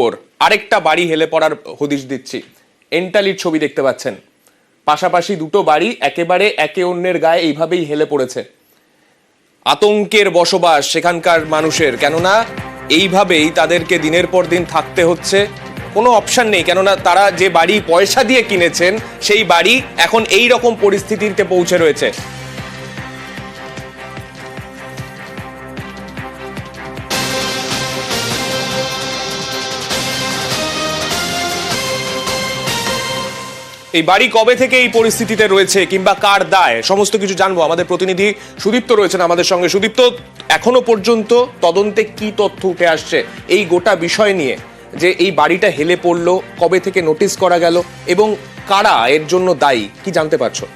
ওর আরেকটা বাড়ি হেলে পড়ার হদিশ দিচ্ছি। এন্টালির ছবি দেখতে পাচ্ছেন, পাশাপাশি দুটো বাড়ি একেবারে একে অন্যের গায়ে এইভাবেই হেলে পড়েছে। আতঙ্কের বসবাস সেখানকার মানুষের, কেননা এইভাবেই তাদেরকে দিনের পর দিন থাকতে হচ্ছে, কোনো অপশন নেই। কেননা তারা যে বাড়ি পয়সা দিয়ে কিনেছেন সেই বাড়ি এখন এই রকম পরিস্থিতিতে পৌঁছে রয়েছে। এই বাড়ি কবে থেকে এই পরিস্থিতিতে রয়েছে কিংবা কার দায়, সমস্ত কিছু জানবো। আমাদের প্রতিনিধি সুদীপ্ত রয়েছেন আমাদের সঙ্গে। সুদীপ্ত, এখনো পর্যন্ত তদন্তে কি তথ্য উঠে আসছে এই গোটা বিষয় নিয়ে, যে এই বাড়িটা হেলে পড়লো, কবে থেকে নোটিশ করা গেল এবং কারা এর জন্য দায়ী, কি জানতে পারছো?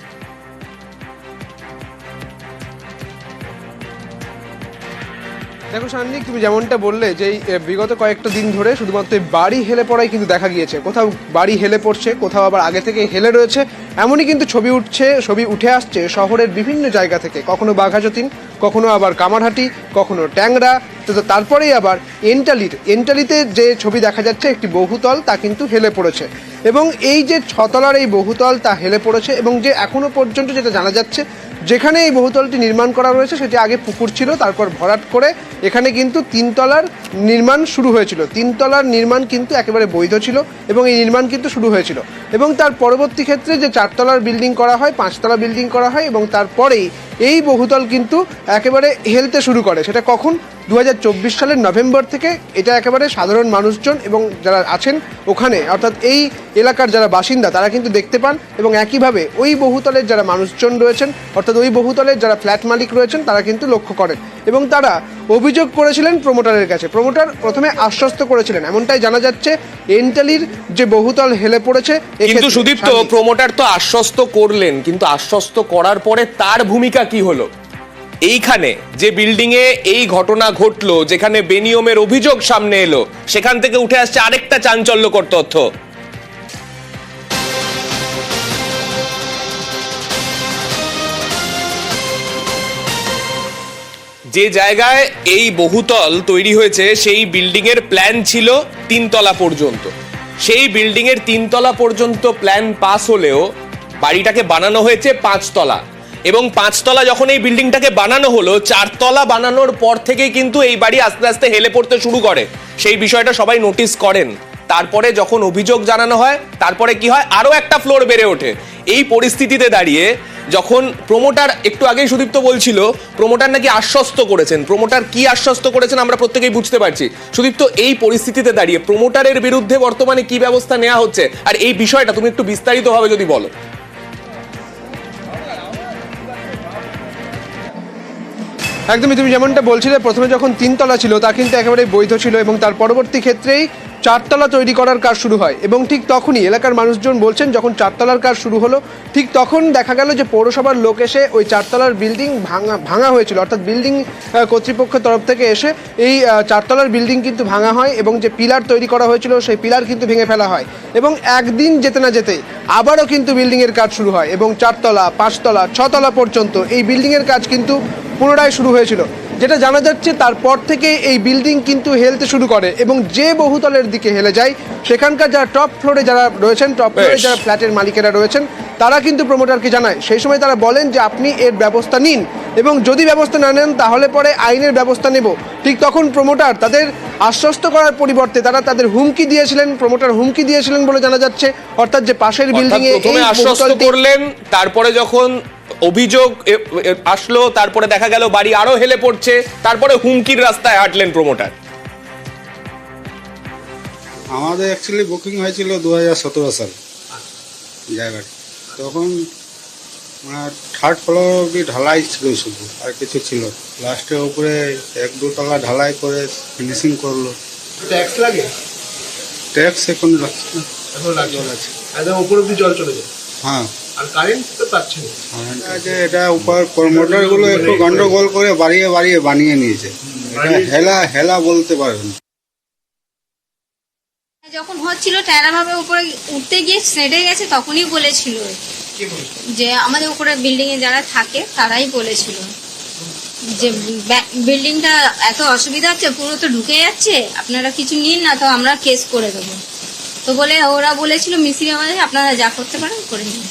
দেখো সান্নিক, তুমি যেমনটা বললে যে বিগত কয়েকটা দিন ধরে শুধুমাত্র বাড়ি হেলে পড়াই কিন্তু দেখা গিয়েছে। কোথাও বাড়ি হেলে পড়ছে, কোথাও আবার আগে থেকে হেলে রয়েছে। এমনই কিন্তু ছবি উঠে আসছে শহরের বিভিন্ন জায়গা থেকে, কখনো বাঘাযতীন, কখনো আবার কামারহাটি, কখনো ট্যাংরা, তো তারপরেই আবার এন্টালিতে যে ছবি দেখা যাচ্ছে একটি বহুতল তা কিন্তু হেলে পড়েছে। এবং এই যে 6 তলার এই বহুতল তা হেলে পড়েছে এবং যে এখনো পর্যন্ত যেটা জানা যাচ্ছে, যেখানে এই বহুতলটি নির্মাণ করা রয়েছে সেটি আগে পুকুর ছিল, তারপর ভরাট করে এখানে কিন্তু 3 তলার নির্মাণ শুরু হয়েছিল। 3 তলার নির্মাণ কিন্তু একেবারে বৈধ ছিল এবং এই নির্মাণ কিন্তু শুরু হয়েছিল। এবং তার পরবর্তী ক্ষেত্রে যে 4 তলার বিল্ডিং করা হয়, 5 তলা বিল্ডিং করা হয় এবং তারপরেই এই বহুতল কিন্তু একেবারে হেলতে শুরু করে। সেটা কখন? 2024 সালের নভেম্বর থেকে। এটা একেবারে সাধারণ মানুষজন এবং যারা আছেন ওখানে, অর্থাৎ এই এলাকার যারা বাসিন্দা, তারা কিন্তু দেখতে পান এবং একইভাবে ওই বহুতলের যারা মানুষজন রয়েছেন, অর্থাৎ ওই বহুতলের যারা ফ্ল্যাট মালিক রয়েছেন, তারা কিন্তু লক্ষ্য করেন এবং তারা অভিযোগ করেছিলেন প্রমোটারের কাছে। প্রমোটার প্রথমে আশ্বস্ত করেছিলেন, এমনটাই জানা যাচ্ছে, এন্টালির যে বহুতল হেলে পড়েছে। কিন্তু সুদীপ্ত, প্রমোটার তো আশ্বস্ত করলেন, কিন্তু আশ্বস্ত করার পরে তার ভূমিকা কি হলো? এইখানে যে বিল্ডিং এ এই ঘটনা ঘটলো, যেখানে বেনিয়মের অভিযোগ সামনে এলো, সেখান থেকে উঠে আসছে আরেকটা চাঞ্চল্যকর তথ্য। যে জায়গায় এই বহুতল তৈরি হয়েছে সেই বিল্ডিং এর প্ল্যান ছিল 3 তলা পর্যন্ত। সেই বিল্ডিং এর 3 তলা পর্যন্ত প্ল্যান পাস হলেও বাড়িটাকে বানানো হয়েছে 5 তলা, এবং 5 তলা যখন এই বিল্ডিংটাকে বানানো হলো, 4 তলা বানানোর পর থেকে কিন্তু এই বাড়ি আস্তে আস্তে হেলে পড়তে শুরু করে। সেই বিষয়টা সবাই নোটিস করেন। তারপরে যখন অভিযোগ জানানো হয়, তারপরে কি হয়, আরো একটা ফ্লোর বেড়ে ওঠে। এই পরিস্থিতিতে দাঁড়িয়ে যখন প্রমোটার, একটু আগেই সুদীপ্ত বলছিল প্রমোটার নাকি আশ্বস্ত করেছেন, প্রমোটার কি আশ্বস্ত করেছেন আমরা প্রত্যেকেই বুঝতে পারছি। সুদীপ্ত, এই পরিস্থিতিতে দাঁড়িয়ে প্রমোটারের বিরুদ্ধে বর্তমানে কি ব্যবস্থা নেওয়া হচ্ছে, আর এই বিষয়টা তুমি একটু বিস্তারিতভাবে যদি বলো। একদমই, তুমি যেমনটা বলছিলে, প্রথমে যখন 3 তলা ছিল তা কিন্তু একেবারে বৈধ ছিল এবং তার পরবর্তী ক্ষেত্রেই 4 তলা তৈরি করার কাজ শুরু হয়। এবং ঠিক তখনই এলাকার মানুষজন বলছেন, যখন 4 তলার কাজ শুরু হলো, ঠিক তখন দেখা গেল যে পৌরসভার লোক এসে ওই 4 তলার বিল্ডিং ভাঙা হয়েছিল, অর্থাৎ বিল্ডিং কর্তৃপক্ষের তরফ থেকে এসে এই 4 তলার বিল্ডিং কিন্তু ভাঙা হয় এবং যে পিলার তৈরি করা হয়েছিল সেই পিলার কিন্তু ভেঙে ফেলা হয়। এবং একদিন যেতে না যেতেই আবারও কিন্তু বিল্ডিংয়ের কাজ শুরু হয় এবং 4 তলা, 5 তলা, 6 তলা পর্যন্ত এই বিল্ডিংয়ের কাজ কিন্তু পুনরায় শুরু হয়েছিল। যেটা জানা যাচ্ছে, তারপর থেকে এই বিল্ডিং কিন্তু হেলতে শুরু করে এবং যে বহুতলের দিকে হেলে যায়, সেখানকার যারা টপ ফ্লোরে যারা রয়েছেন, টপ ফ্লোরে যারা ফ্ল্যাটের মালিকেরা রয়েছেন, তারা কিন্তু প্রমোটারকে জানায়। সেই সময় তারা বলেন যে আপনি এর ব্যবস্থা নিন এবং যদি ব্যবস্থা না নেন তাহলে পরে আইনের ব্যবস্থা নেব। ঠিক তখন প্রমোটার তাদের আশ্বস্ত করার পরিবর্তে তাদের হুমকি দিয়েছিলেন। প্রমোটার হুমকি দিয়েছিলেন বলে জানা যাচ্ছে, অর্থাৎ যে পাশের বিল্ডিং এ প্রথমে আশ্বস্ত করলেন, তারপরে যখন অভিযোগ আসলো, তারপরে দেখা গেল বাড়ি আরো হেলে পড়ছে, তারপরে হুমকির রাস্তায় হাঁটলেন প্রমোটার। আমাদের অ্যাকচুয়ালি বুকিং হয়েছিল 2017 সাল জায়গাটা। তখন থার্ড ফ্লোর অব্দি ঢালাই ছিল শুধু, আর কিছু ছিল। লাস্টের উপরে 1-2 তলা ঢালাই করে ফিনিশিং করলো। ট্যাক্স লাগে? ট্যাক্স এখন লাগছে না, এখন লাগছে, একদম উপর অব্দি জল চলে যায়। হ্যাঁ, আর কারেন্ট তো পাচ্ছে না। এটা উপর প্রমোটার গুলো একটু গন্ডগোল করে বাড়িয়ে বানিয়ে নিয়েছে। হেলা বলতে পারবেন। যখন হচ্ছিল ট্যারা ভাবে উপরে উঠতে গিয়ে সেটে গেছে, তখনই বলেছিল যে আমাদের উপরে বিল্ডিং এ যারা থাকে তারাই বলেছিল। যে বিল্ডিংটা এত অসুবিধা হচ্ছে, পুরো তো ঢুকে যাচ্ছে, আপনারা কিছু নিন না, তো আমরা কেস করে দেবো। তো বলে ওরা বলেছিল মিস্ত্রি আমাদের, আপনারা যা করতে পারেন করে নিন।